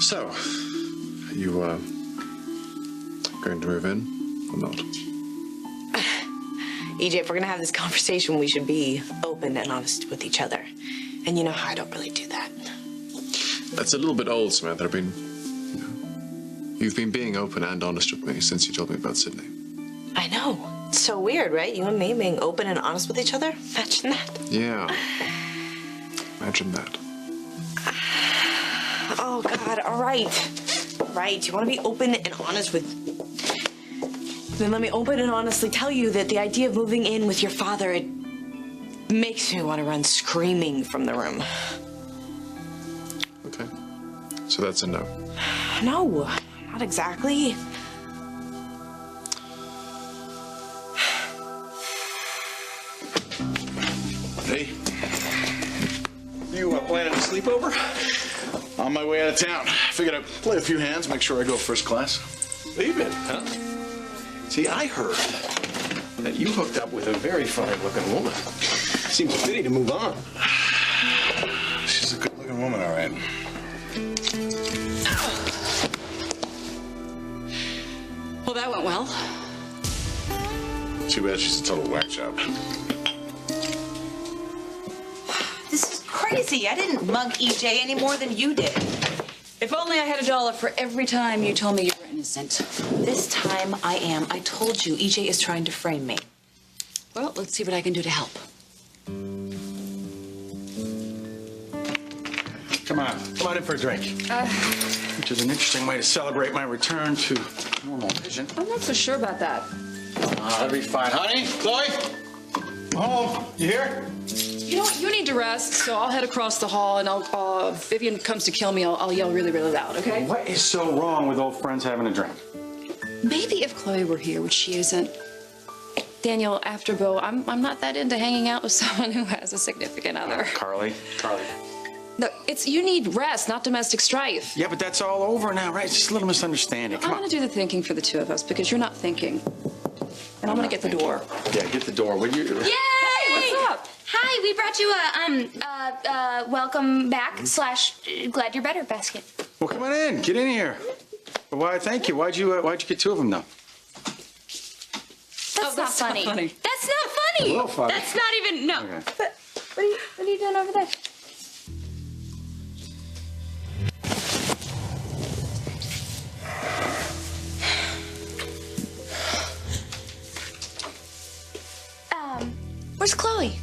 So, are you, going to move in or not? EJ, if we're gonna have this conversation, we should be open and honest with each other. And you know how I don't really do that. That's a little bit old, Samantha. You've been being open and honest with me since you told me about Sydney. I know. It's so weird, right? You and me being open and honest with each other? Imagine that. Yeah. Imagine that. Oh, God. All right. All right. You want to be open and honest with... Then let me open and honestly tell you that the idea of moving in with your father, it makes me want to run screaming from the room. Okay. So that's a no. No, not exactly. Hey, you planning a sleepover? On my way out of town. Figured I'd play a few hands, make sure I go first class. Leaving, huh? See, I heard that you hooked up with a very fine-looking woman. Seems a pity to move on. She's a good-looking woman, all right. Well, that went well. Too bad she's a total whack job. This is crazy. I didn't mug EJ any more than you did. If only I had $1 for every time you told me you were innocent. This time I am. I told you, EJ is trying to frame me. Well, let's see what I can do to help. Come on in for a drink. Which is an interesting way to celebrate my return to normal vision. I'm not so sure about that. That'll be fine. Honey, Chloe? Home. You here? You know what? You need to rest, so I'll head across the hall, and if Vivian comes to kill me, I'll yell really, really loud, okay? What is so wrong with old friends having a drink? Maybe if Chloe were here, which she isn't. Daniel, after Bo, I'm not that into hanging out with someone who has a significant other. Carly. No, you need rest, not domestic strife. Yeah, but that's all over now, right? It's just a little misunderstanding. I'm gonna do the thinking for the two of us because you're not thinking. And I'm gonna get the door. Yeah, get the door, will you? Yay! Hey, what's up? Hi, we brought you a welcome back / glad you're better basket. Well, come on in. Get in here. Why? Thank you. Why'd you get two of them though? That's not funny. funny. That's not funny. A little funny. That's not even no. Okay. But what are you doing over there? Where's Chloe?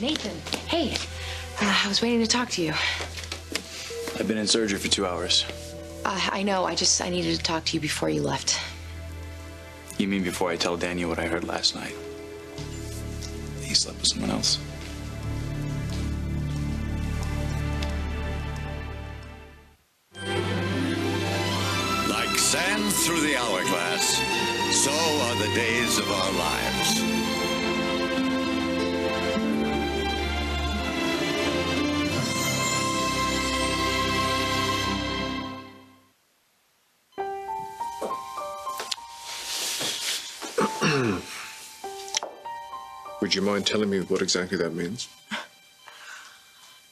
Nathan, hey. I was waiting to talk to you. I've been in surgery for 2 hours. I know. I needed to talk to you before you left. You mean before I tell Daniel what I heard last night? He slept with someone else. Like sand through the hourglass, so are the days of our lives. Would you mind telling me what exactly that means?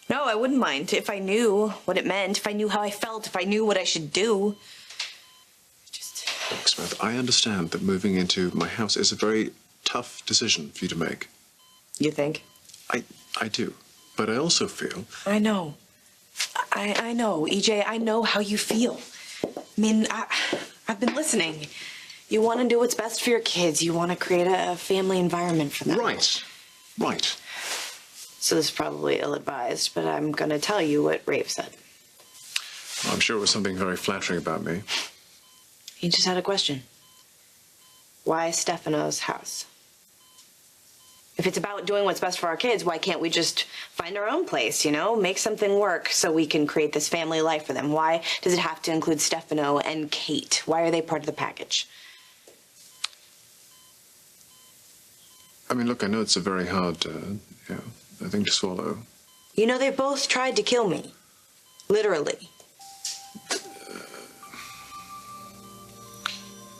No, I wouldn't mind if I knew what it meant, if I knew how I felt, if I knew what I should do. Look, Samantha, I understand that moving into my house is a very tough decision for you to make. You think? I do. But I also feel... I know. I know, EJ. I know how you feel. I mean, I've been listening. You want to do what's best for your kids. You want to create a family environment for them. Right. So this is probably ill-advised, but I'm going to tell you what Rafe said. Well, I'm sure it was something very flattering about me. He just had a question. Why Stefano's house? If it's about doing what's best for our kids, why can't we just find our own place, you know? Make something work so we can create this family life for them. Why does it have to include Stefano and Kate? Why are they part of the package? I mean, look, I know it's a very hard, thing to swallow. You know, they both tried to kill me. Literally.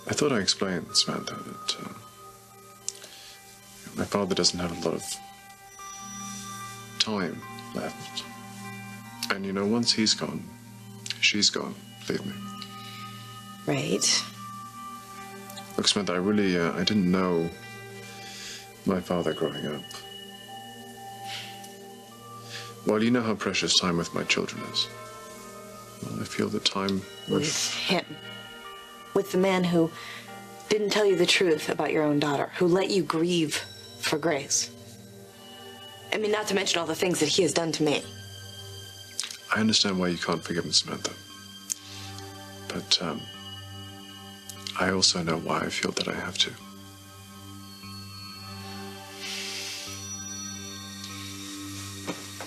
I thought I explained, Samantha, that my father doesn't have a lot of time left. And you know, once he's gone, she's gone, believe me. Right. Look, Samantha, I didn't know my father growing up. Well, you know how precious time with my children is. Well, I feel the time With him. With the man who didn't tell you the truth about your own daughter, who let you grieve for Grace. I mean, not to mention all the things that he has done to me. I understand why you can't forgive him, Samantha. But, I also know why I feel that I have to.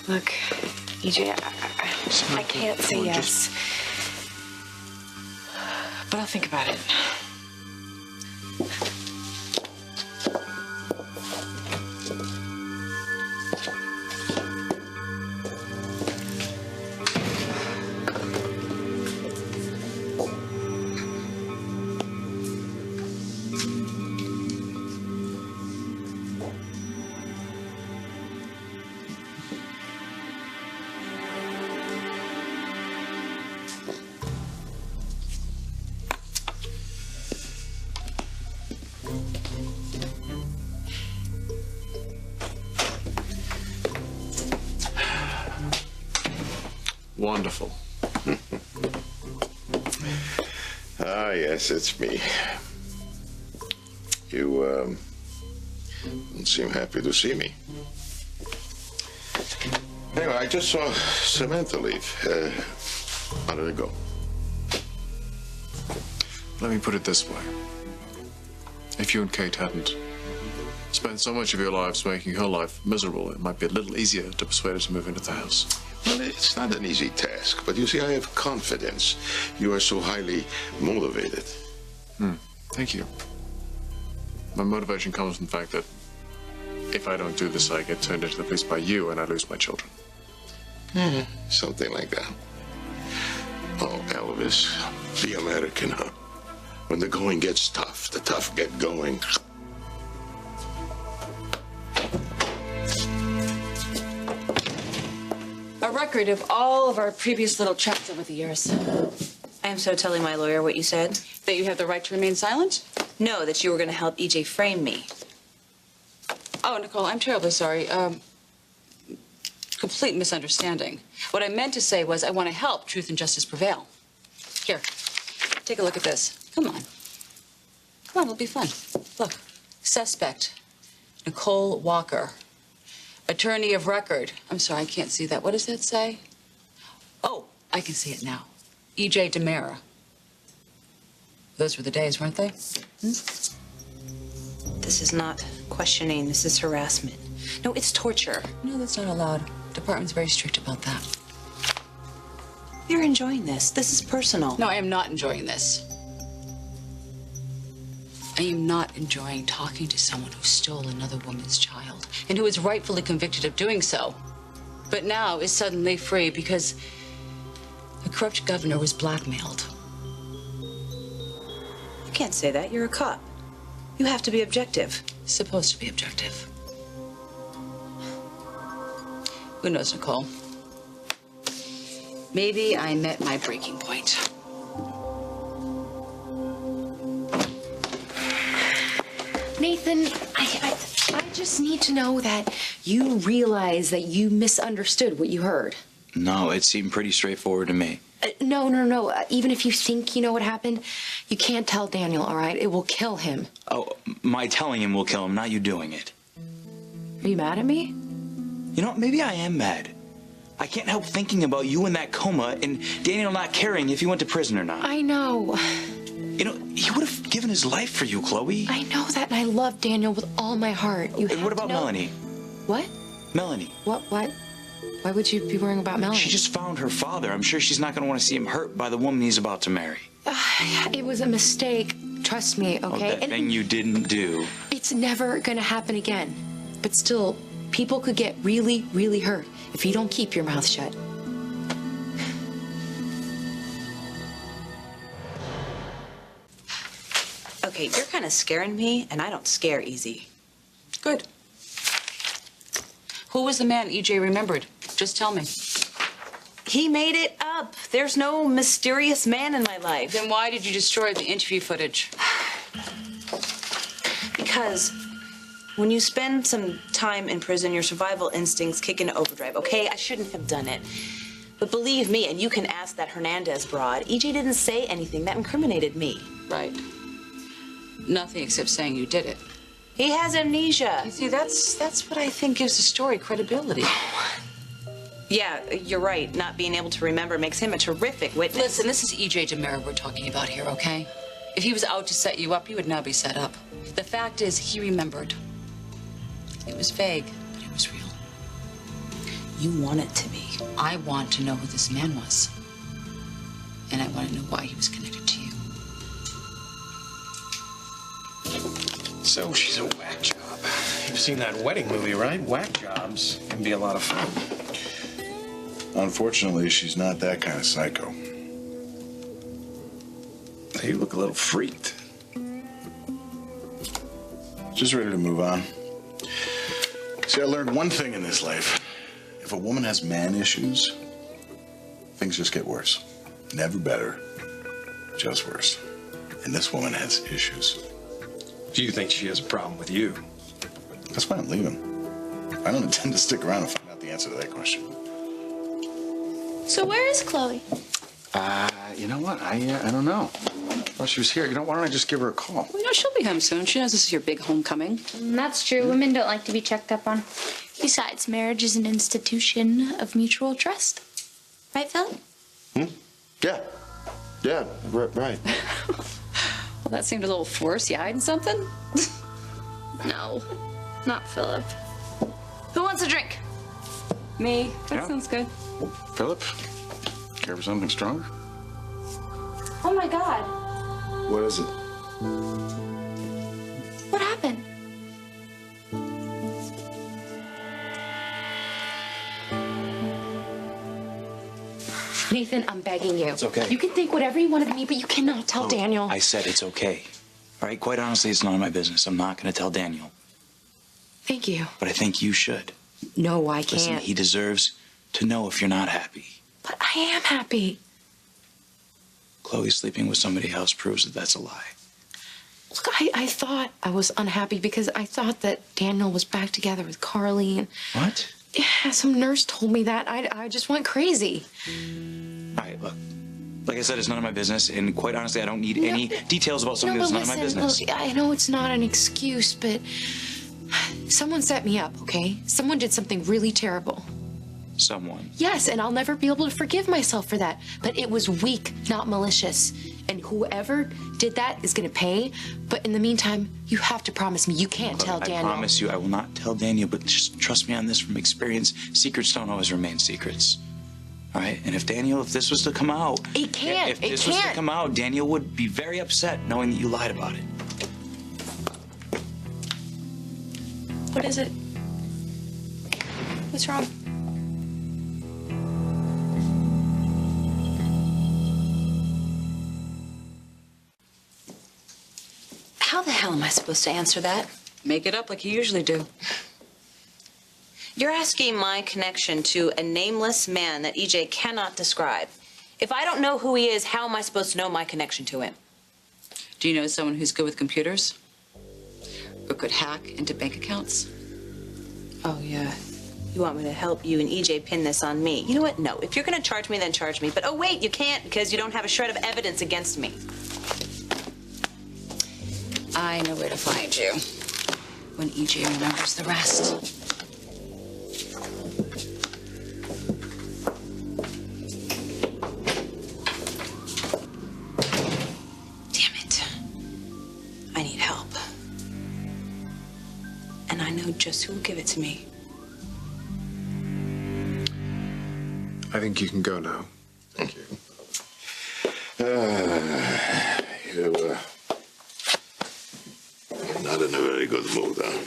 Look, EJ, I can't say come on, yes. But I'll think about it. Wonderful. Ah, yes, it's me. You, don't seem happy to see me. Anyway, I just saw Samantha leave. How did it go? Let me put it this way. If you and Kate hadn't spent so much of your lives making her life miserable, it might be a little easier to persuade her to move into the house. Well, it's not an easy task, but you see, I have confidence. You are so highly motivated. Thank you. My motivation comes from the fact that if I don't do this, I get turned into the police by you and I lose my children. Something like that. Oh, Elvis, the American, huh? When the going gets tough, the tough get going. A record of all of our previous little chats over the years. I am so telling my lawyer what you said. That you have the right to remain silent? No, that you were going to help EJ frame me. Oh, Nicole, I'm terribly sorry. Complete misunderstanding. What I meant to say was I want to help truth and justice prevail. Here, take a look at this. Come on. Come on, it'll be fun. Look, suspect, Nicole Walker. Attorney of record. I'm sorry, I can't see that. What does that say? Oh, I can see it now. E.J. DeMera. Those were the days, weren't they? This is not questioning. This is harassment. No, it's torture. No, that's not allowed. Department's very strict about that. You're enjoying this. This is personal. No, I am not enjoying this. I am not enjoying talking to someone who stole another woman's child and who is rightfully convicted of doing so, but now is suddenly free because a corrupt governor was blackmailed. You can't say that. You're a cop. You have to be objective. Supposed to be objective. Who knows, Nicole? Maybe I met my breaking point. Nathan, I just need to know that you realize that you misunderstood what you heard. No, it seemed pretty straightforward to me. No. Even if you think you know what happened, you can't tell Daniel, all right? It will kill him. Oh, my telling him will kill him, not you doing it. Are you mad at me? You know, maybe I am mad. I can't help thinking about you in that coma and Daniel not caring if you went to prison or not. I know. You know, he would have given his life for you, Chloe. I know that, and I love Daniel with all my heart. And what about Melanie? What? Melanie. What? Why would you be worrying about Melanie? She just found her father. I'm sure she's not going to want to see him hurt by the woman he's about to marry. It was a mistake. Trust me, okay? Oh, that thing you didn't do. It's never gonna happen again. But still, people could get really, really hurt if you don't keep your mouth shut. Okay, you're kind of scaring me, and I don't scare easy. Good. Who was the man EJ remembered? Just tell me. He made it up. There's no mysterious man in my life. Then why did you destroy the interview footage? Because when you spend some time in prison, your survival instincts kick into overdrive, okay? I shouldn't have done it. But believe me, and you can ask that Hernandez broad, EJ didn't say anything that incriminated me. Right. Nothing except saying you did it. He has amnesia. You see, that's what I think gives the story credibility. Yeah, you're right. Not being able to remember makes him a terrific witness. Listen, this is EJ DeMera we're talking about here, okay? If he was out to set you up, you would now be set up. The fact is, he remembered. It was vague, but it was real. You want it to be. I want to know who this man was. And I want to know why he was connected to you. So she's a whack job. You've seen that wedding movie, right? Whack jobs can be a lot of fun. Unfortunately, she's not that kind of psycho. You look a little freaked. Just ready to move on. See, I learned one thing in this life. If a woman has man issues, things just get worse. Never better, just worse. And this woman has issues. Do you think she has a problem with you? That's why I'm leaving. I don't intend to stick around and find out the answer to that question. So where is Chloe? You know what? I don't know. Well, she was here. You know, why don't I just give her a call? Well, you know, she'll be home soon. She knows this is your big homecoming. That's true. Women don't like to be checked up on. Besides, marriage is an institution of mutual trust. Right, Phil? Yeah. Yeah, right. Well, that seemed a little forced. You hiding something? No, not Philip. Who wants a drink? Me. That Yeah. sounds good. Philip, care for something stronger? Oh my God. What is it? What happened? Nathan, I'm begging you. It's okay. You can think whatever you want of me, but you cannot tell Daniel. I said it's okay. All right, quite honestly, it's none of my business. I'm not going to tell Daniel. Thank you. But I think you should. No, I can't. Listen, he deserves to know if you're not happy. But I am happy. Chloe sleeping with somebody else proves that that's a lie. Look, I thought I was unhappy because I thought that Daniel was back together with Carly. And What? yeah, some nurse told me that. I just went crazy. All right, look. Like I said, it's none of my business, and quite honestly, I don't need any details about something that's none of my business. Look, I know it's not an excuse, but someone set me up, okay? Someone did something really terrible. Someone. Yes, and I'll never be able to forgive myself for that. But it was weak, not malicious. And whoever did that is gonna pay. But in the meantime, you have to promise me you can't tell Daniel. I promise you, I will not tell Daniel, but just trust me on this from experience. Secrets don't always remain secrets. All right? And if this was to come out... It can't. If this was to come out, Daniel would be very upset knowing that you lied about it. What is it? What's wrong? How the hell am I supposed to answer that? Make it up like you usually do. You're asking my connection to a nameless man that EJ cannot describe. If I don't know who he is, how am I supposed to know my connection to him? Do you know someone who's good with computers? Or could hack into bank accounts? Oh, yeah. You want me to help you and EJ pin this on me? You know what? No. If you're going to charge me, then charge me. But oh, wait, you can't because you don't have a shred of evidence against me. I know where to find you when EJ remembers the rest. Damn it. I need help. And I know just who will give it to me. I think you can go now. Thank you. You're not in a very good mood, huh?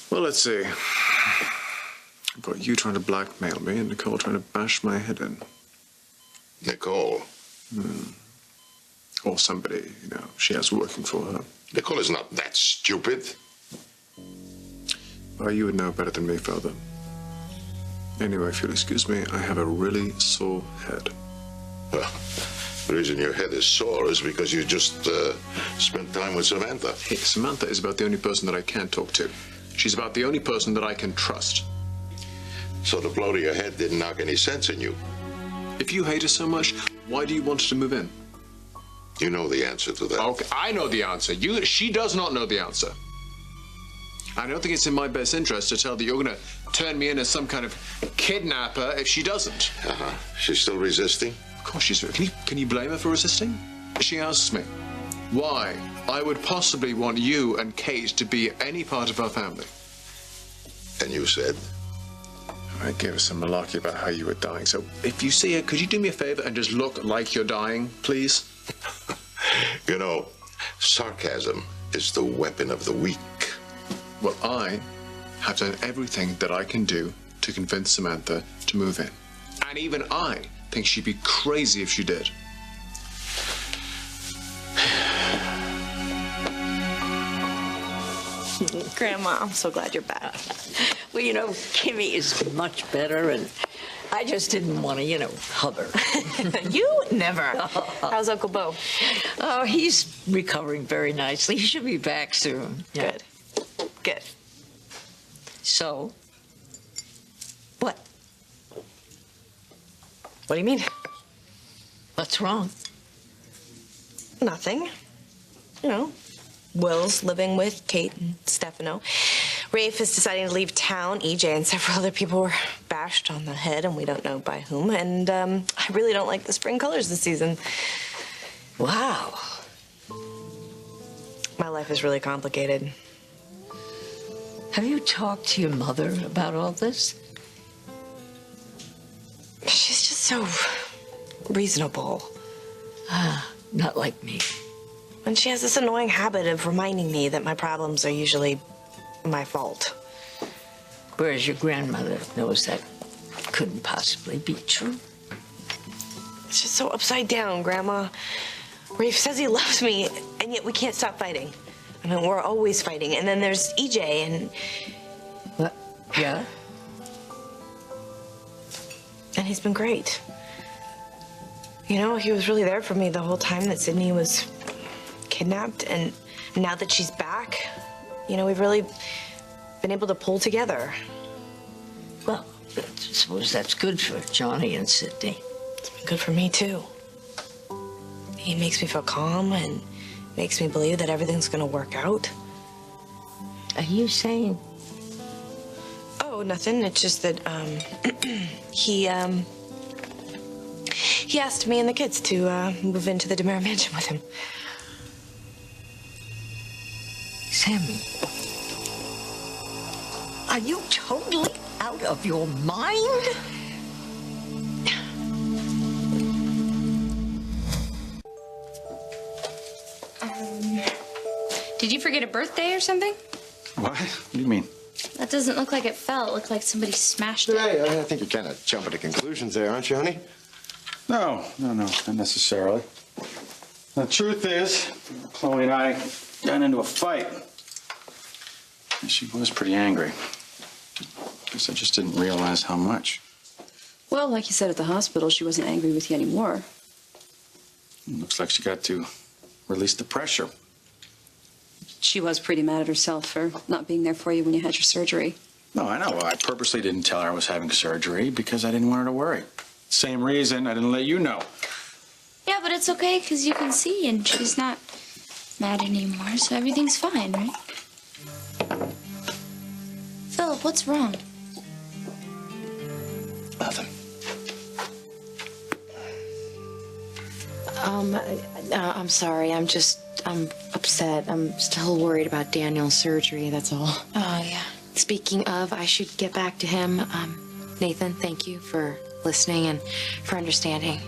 Well, let's see. I've got you trying to blackmail me and Nicole trying to bash my head in. Nicole. Or somebody, she has working for her. Nicole is not that stupid. Well, you would know better than me, Father. Anyway, if you'll excuse me, I have a really sore head. Well, the reason your head is sore is because you just spent time with Samantha. Hey, Samantha is about the only person that I can talk to. She's about the only person that I can trust. So the blow to your head didn't knock any sense in you. If you hate her so much, why do you want her to move in? You know the answer to that. Okay, I know the answer. She does not know the answer. I don't think it's in my best interest to tell her that you're going to turn me in as some kind of kidnapper if she doesn't. Uh-huh. She's still resisting? Of course she's... Can you blame her for resisting? She asks me why I would possibly want you and Kate to be any part of our family. And you said? I gave her some malarkey about how you were dying. So if you see her, could you do me a favor and just look like you're dying, please? You know, sarcasm is the weapon of the weak. Well, I have done everything that I can do to convince Samantha to move in. And even I think she'd be crazy if she did. Grandma, I'm so glad you're back. Well, you know, Kimmy is much better, and I just didn't want to, hug her. You never. How's Uncle Bo? Oh, he's recovering very nicely. He should be back soon. Yeah. Good. Good. So, what? What do you mean? What's wrong? Nothing. You know, Will's living with Kate and Stefano. Rafe is deciding to leave town. EJ and several other people were bashed on the head, and we don't know by whom. And I really don't like the spring colors this season. Wow. My life is really complicated. Have you talked to your mother about all this? She's just so reasonable. Not like me. And she has this annoying habit of reminding me that my problems are usually my fault. Whereas your grandmother knows that couldn't possibly be true. It's just so upside down, Grandma. Rafe says he loves me, and yet we can't stop fighting. I mean, we're always fighting. And then there's EJ, and... What? Yeah? And he's been great. You know, he was really there for me the whole time that Sydney was kidnapped. And now that she's back, you know, we've really been able to pull together. Well, I suppose that's good for Johnny and Sydney. It's been good for me, too. He makes me feel calm and makes me believe that everything's gonna work out. Are you saying? Oh, nothing. It's just that, he asked me and the kids to, move into the DeMera mansion with him. Sammy, are you totally out of your mind? Did you forget a birthday or something? What? What do you mean? That doesn't look like it fell. It looked like somebody smashed it. Hey, I think you're kind of jumping to conclusions there, aren't you, honey? No, not necessarily. The truth is, Chloe and I got into a fight. And she was pretty angry. Guess I just didn't realize how much. Well, like you said at the hospital, she wasn't angry with you anymore. Looks like she got to release the pressure. She was pretty mad at herself for not being there for you when you had your surgery. No, I know. I purposely didn't tell her I was having surgery because I didn't want her to worry. Same reason I didn't let you know. Yeah, but it's okay because you can see and she's not mad anymore, so everything's fine, right? Philip, what's wrong? Nothing. I'm sorry. I'm upset. I'm still worried about Daniel's surgery, that's all. Oh, yeah. Speaking of, I should get back to him. Nathan, thank you for listening and for understanding.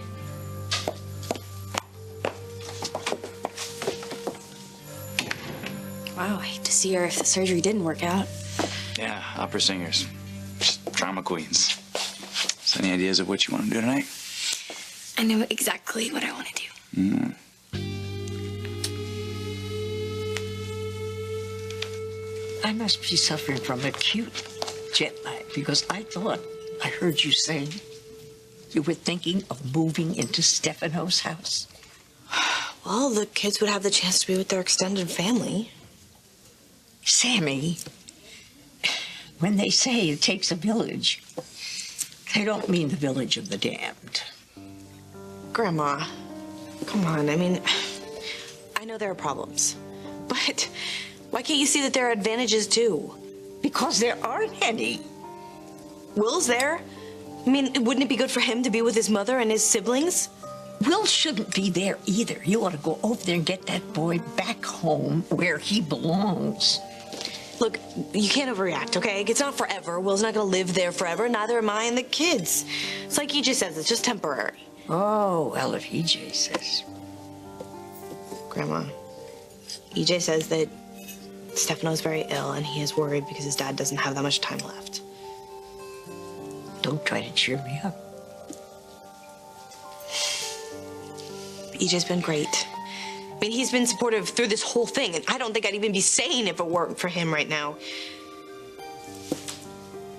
Wow, I hate to see her if the surgery didn't work out. Yeah, opera singers. Just drama queens. So any ideas of what you want to do tonight? I know exactly what I want to do. I must be suffering from acute jet lag because I thought I heard you say you were thinking of moving into Stefano's house. Well, the kids would have the chance to be with their extended family. Sammy, when they say it takes a village, they don't mean the village of the damned. Grandma, come on. I mean, I know there are problems, but why can't you see that there are advantages too? Because there aren't any. Will's there. I mean, wouldn't it be good for him to be with his mother and his siblings? Will shouldn't be there either. You ought to go over there and get that boy back home where he belongs. Look, you can't overreact, okay? It's not forever. Will's not gonna live there forever. Neither am I and the kids. It's like EJ says, it's just temporary. Oh, well, if EJ says. Grandma, EJ says that Stefano's very ill and he is worried because his dad doesn't have that much time left. Don't try to cheer me up. EJ's been great. I mean, he's been supportive through this whole thing, and I don't think I'd even be sane if it weren't for him right now.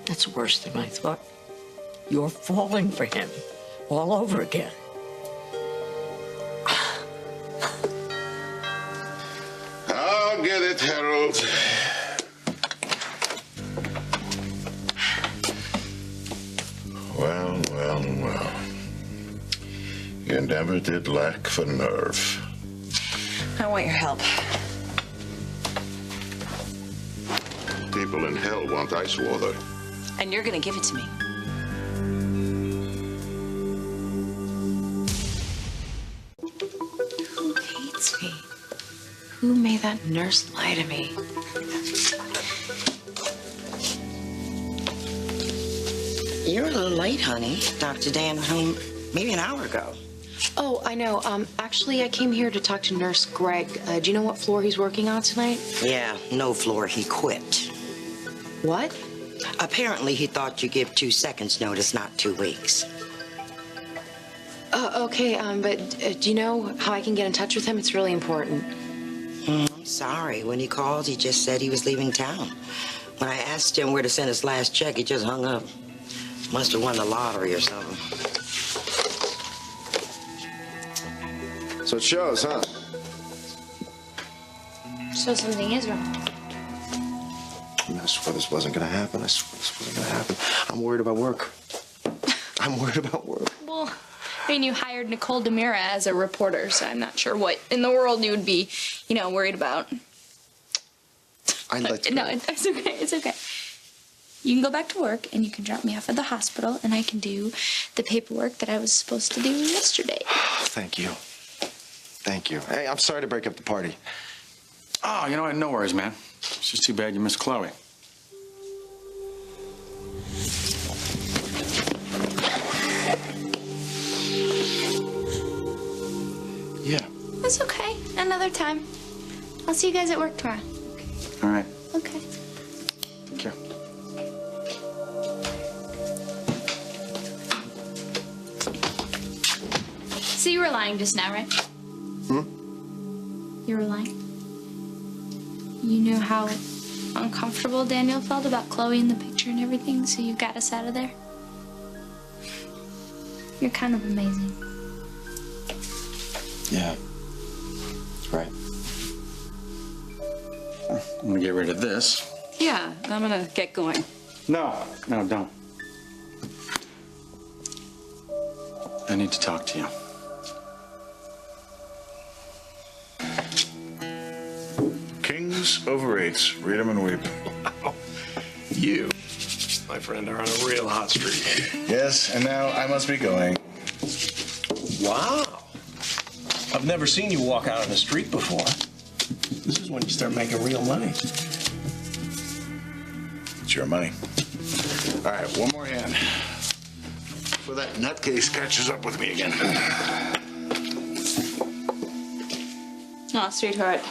That's worse than I thought. You're falling for him all over again. I'll get it, Harold. Well, well, well. You never did lack for nerve. I want your help. People in hell want ice water. And you're gonna give it to me. Who hates me? Who made that nurse lie to me? You're a little late, honey. Dr. Dan went home maybe an hour ago. Oh, I know. Actually, I came here to talk to Nurse Greg. Do you know what floor he's working on tonight? Yeah, no floor. He quit. What? Apparently, he thought you give 2 seconds notice, not 2 weeks. Okay, but do you know how I can get in touch with him? It's really important. I'm sorry. When he called, he just said he was leaving town. When I asked him where to send his last check, he just hung up. Must have won the lottery or something. So it shows, huh? So something is wrong. I swear this wasn't gonna happen. I swear this wasn't gonna happen. I'm worried about work. I'm worried about work. Well, I mean, you hired Nicole DeMira as a reporter, so I'm not sure what in the world you would be, worried about. I'd like to. No, it's okay. It's okay. You can go back to work, and you can drop me off at the hospital, and I can do the paperwork that I was supposed to do yesterday. Thank you. Thank you. Hey, I'm sorry to break up the party. Oh, you know what? No worries, man. It's just too bad you missed Chloe. Yeah. That's okay. Another time. I'll see you guys at work tomorrow. All right. Okay. Take care. So you were lying just now, right? You were lying. You knew how uncomfortable Daniel felt about Chloe in the picture and everything, so you got us out of there. You're kind of amazing. Yeah. Right. I'm gonna get rid of this. Yeah, I'm gonna get going. No, don't. I need to talk to you. Kings over eights. Read 'em and weep. You, my friend, are on a real hot streak. Yes, and now I must be going. Wow. I've never seen you walk out on the street before. This is when you start making real money. It's your money. All right, one more hand. Before that nutcase catches up with me again. Aw, sweetheart,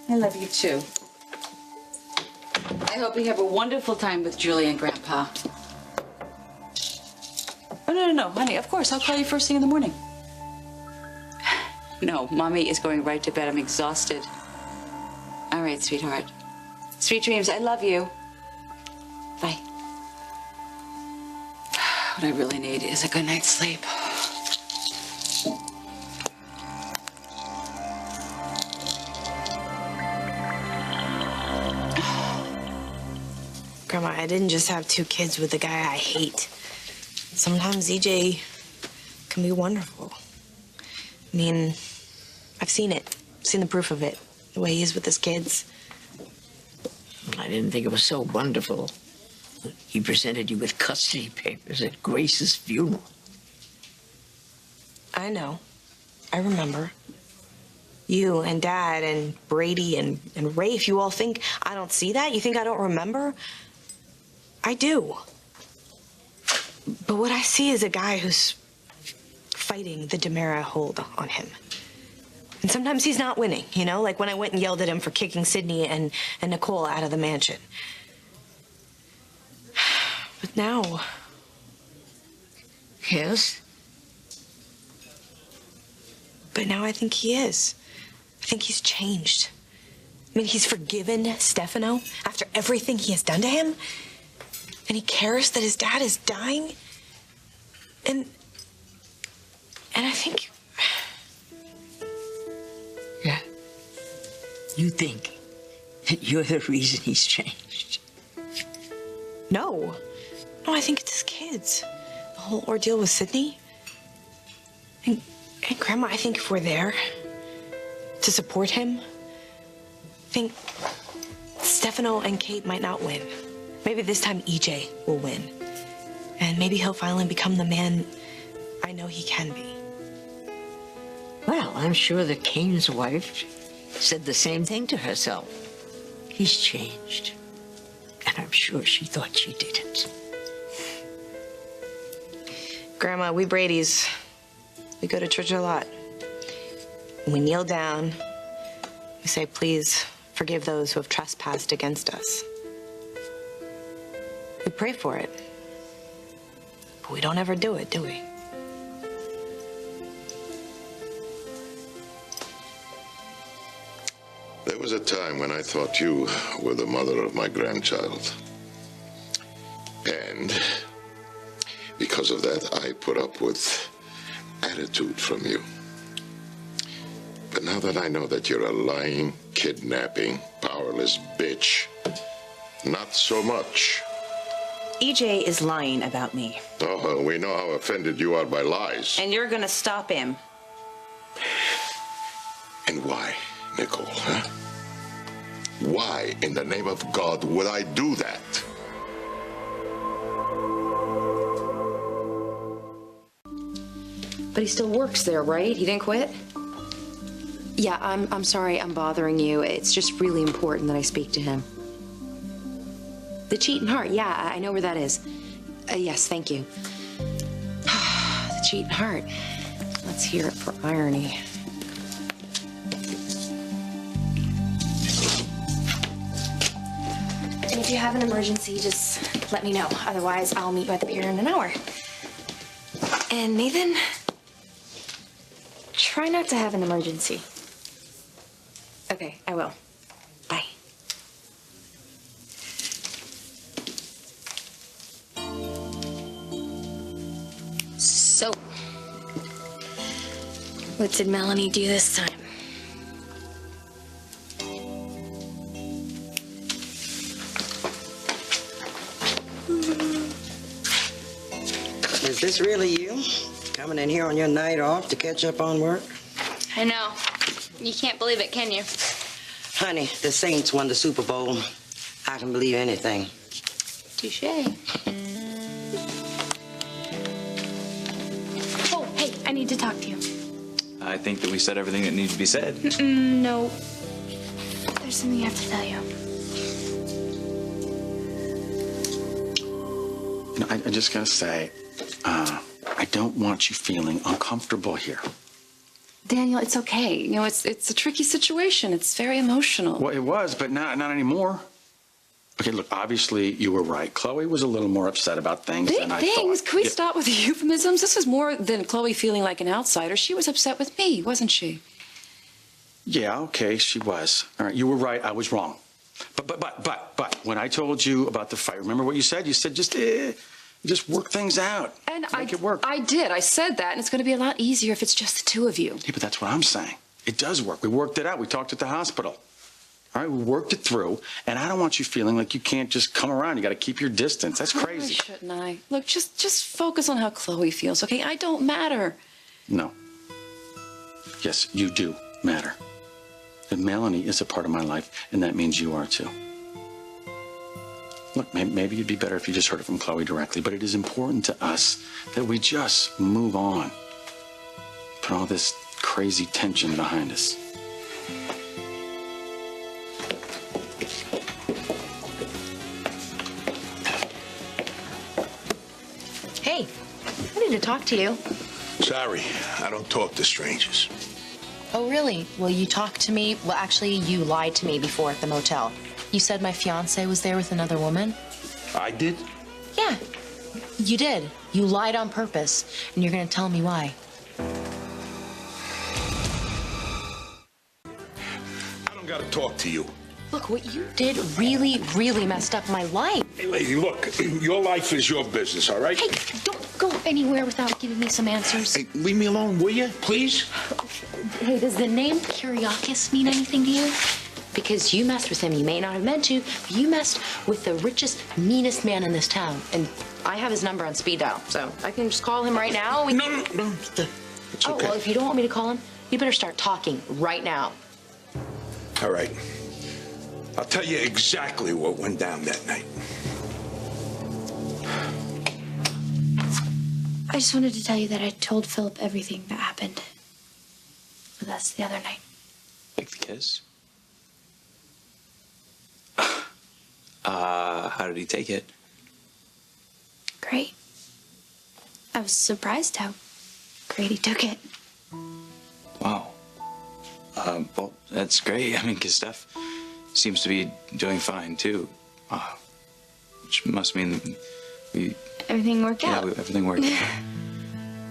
I love you too. I hope you have a wonderful time with Julie and Grandpa. Oh, no, honey, of course, I'll call you first thing in the morning. No, Mommy is going right to bed. I'm exhausted. All right, sweetheart. Sweet dreams. I love you. Bye. What I really need is a good night's sleep. Grandma, I didn't just have 2 kids with a guy I hate. Sometimes EJ can be wonderful. I mean, I've seen it. Seen the proof of it. The way he is with his kids. I didn't think it was so wonderful. He presented you with custody papers at Grace's funeral. I know. I remember. You and Dad and Brady and Rafe, you all think I don't see that? You think I don't remember? I do. But what I see is a guy who's fighting the DiMera hold on him. And sometimes he's not winning, you know? Like when I went and yelled at him for kicking Sydney and Nicole out of the mansion. But now... Yes? But now I think he is. I think he's changed. I mean, he's forgiven Stefano after everything he has done to him. And he cares that his dad is dying. And I think... Yeah. You think that you're the reason he's changed? No. No, I think it's his kids. The whole ordeal with Sydney. And Grandma, I think if we're there to support him, I think Stefano and Kate might not win. Maybe this time EJ will win. And maybe he'll finally become the man I know he can be. Well, I'm sure that Kane's wife said the same thing to herself. He's changed. And I'm sure she thought she didn't. Grandma, we Bradys, we go to church a lot. We kneel down. We say, please forgive those who have trespassed against us. We pray for it. But we don't ever do it, do we? There was a time when I thought you were the mother of my grandchild. And because of that, I put up with attitude from you. But now that I know that you're a lying, kidnapping, powerless bitch, not so much. EJ is lying about me. Oh, we know how offended you are by lies. And you're gonna stop him. And why, Nicole, huh? Why, in the name of God, would I do that? But he still works there, right? He didn't quit? Yeah, I'm sorry I'm bothering you. It's just really important that I speak to him. The Cheating Heart, yeah, I know where that is. Yes, thank you. The Cheating Heart. Let's hear it for irony. And if you have an emergency, just let me know. Otherwise, I'll meet you at the pier in an hour. And Nathan, try not to have an emergency. Okay, I will. Bye. So, what did Melanie do this time? Is this really you? Coming in here on your night off to catch up on work? I know. You can't believe it, can you? Honey, the Saints won the Super Bowl. I can believe anything. Touché. Oh, hey, I need to talk to you. I think that we said everything that needs to be said. No. There's something I have to tell you. You know, I just gotta say, I don't want you feeling uncomfortable here. Daniel, it's okay. You know, it's a tricky situation. It's very emotional. Well, it was, but not anymore. Okay, look, obviously you were right. Chloe was a little more upset about things than I Things? thought. Can we Yeah. stop with the euphemisms? This is more than Chloe feeling like an outsider. She was upset with me, wasn't she? Yeah, okay, she was. All right, you were right. I was wrong. But when I told you about the fight, remember what you said? You said just work things out. And Make it work. I did. I said that, and it's going to be a lot easier if it's just the two of you. Yeah, but that's what I'm saying. It does work. We worked it out. We talked at the hospital. All right, we worked it through, and I don't want you feeling like you can't just come around. You got to keep your distance. That's crazy. Why shouldn't I? Look, just focus on how Chloe feels, okay? I don't matter. No. Yes, you do matter. And Melanie is a part of my life, and that means you are too. Look, maybe it'd be better if you just heard it from Chloe directly, but it is important to us that we just move on. Put all this crazy tension behind us. Hey, I need to talk to you. Sorry, I don't talk to strangers. Oh, really? Well, you talked to me. Well, actually, you lied to me before at the motel. You said my fiance was there with another woman. I did? Yeah, you did. You lied on purpose, and you're going to tell me why. I don't gotta talk to you. Look, what you did really, really messed up my life. Hey, lady, look, your life is your business, all right? Hey, don't go anywhere without giving me some answers. Hey, leave me alone, will you, please? Hey, does the name Kyriakis mean anything to you? Because you messed with him. You may not have meant to, but you messed with the richest, meanest man in this town. And I have his number on speed dial, so I can just call him right now. No. It's Oh, okay. well, if you don't want me to call him, you better start talking right now. All right. I'll tell you exactly what went down that night. I just wanted to tell you that I told Philip everything that happened with us the other night. Like the kiss? How did he take it? Great. I was surprised how great he took it. Wow. Well, that's great. I mean, because Steph seems to be doing fine, too. Which must mean that Everything worked out. everything worked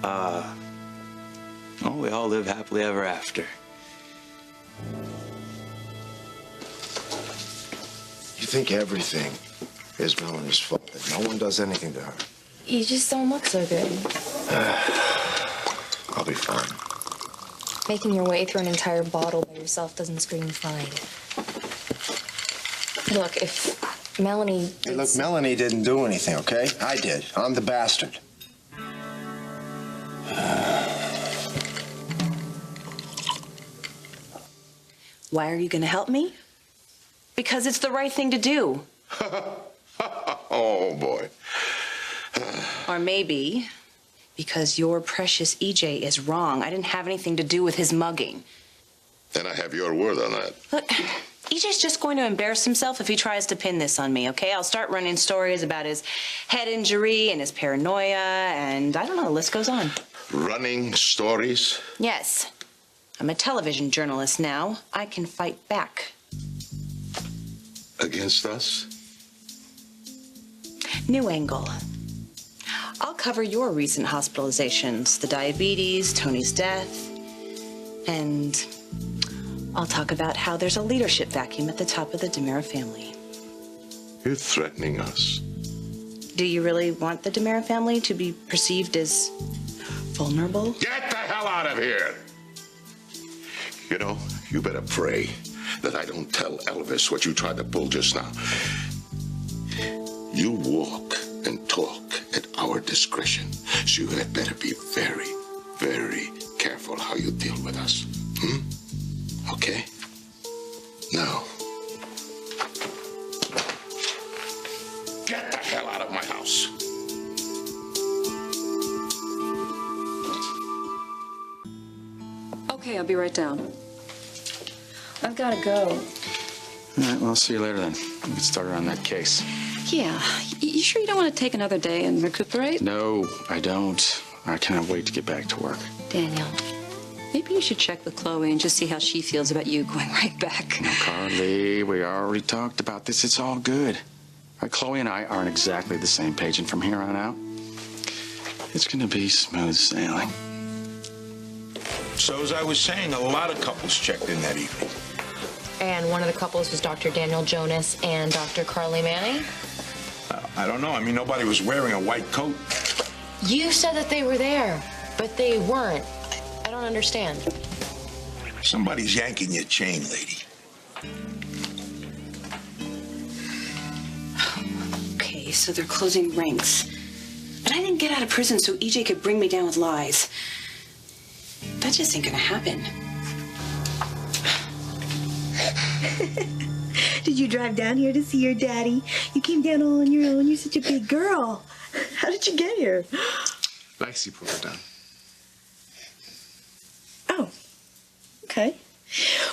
out. Oh, we all live happily ever after. You think everything is Melanie's fault, that no one does anything to her. You just don't look so good. I'll be fine. Making your way through an entire bottle by yourself doesn't scream fine. Look, if Melanie... Hey, look, Melanie didn't do anything, okay? I did. I'm the bastard. Why are you going to help me? Because it's the right thing to do. Oh, boy. Or maybe because your precious EJ is wrong. I didn't have anything to do with his mugging. And I have your word on that. Look, EJ's just going to embarrass himself if he tries to pin this on me, okay? I'll start running stories about his head injury and his paranoia, and I don't know, the list goes on. Running stories? Yes. I'm a television journalist now. I can fight back. Against us? New angle. I'll cover your recent hospitalizations, the diabetes, Tony's death, and I'll talk about how there's a leadership vacuum at the top of the DiMera family. You're threatening us. Do you really want the DiMera family to be perceived as vulnerable? Get the hell out of here! You know, you better pray that I don't tell Elvis what you tried to pull just now. You walk and talk at our discretion, so you had better be very, very careful how you deal with us. Okay? Now, get the hell out of my house. Okay, I'll be right down. I've got to go. All right, well, I'll see you later then. We'll get started on that case. Yeah. You sure you don't want to take another day and recuperate? No, I don't. I cannot wait to get back to work. Daniel, maybe you should check with Chloe and just see how she feels about you going right back. No, Carly, we already talked about this. It's all good. Right, Chloe and I aren't exactly the same page, and from here on out, it's going to be smooth sailing. So, as I was saying, a lot of couples checked in that evening. And one of the couples was Dr. Daniel Jonas and Dr. Carly Manning? I don't know. I mean, nobody was wearing a white coat. You said that they were there, but they weren't. I don't understand. Somebody's yanking your chain, lady. Okay, so they're closing ranks. But I didn't get out of prison so EJ could bring me down with lies. That just ain't gonna happen. Did you drive down here to see your daddy? You came down all on your own. You're such a big girl. How did you get here? Lacey brought her down. Oh, okay.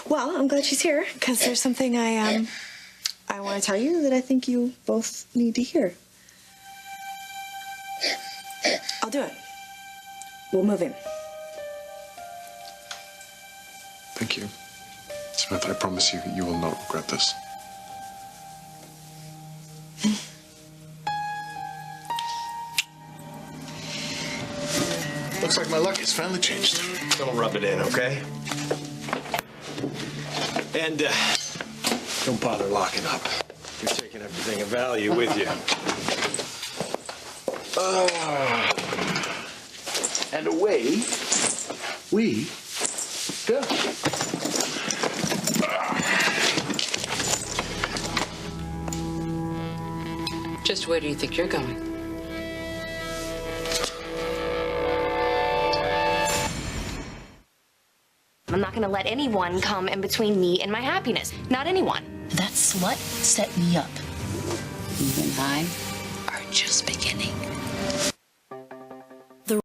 Well, I'm glad she's here because there's something I want to tell you that I think you both need to hear. I'll do it. We'll move in. Thank you. Samantha, I promise you, you will not regret this. Looks like my luck has finally changed. Don't rub it in, okay? And don't bother locking up. You're taking everything of value with you. And away we go. Just where do you think you're going? I'm not gonna let anyone come in between me and my happiness. Not anyone. That slut set me up. You and I are just beginning.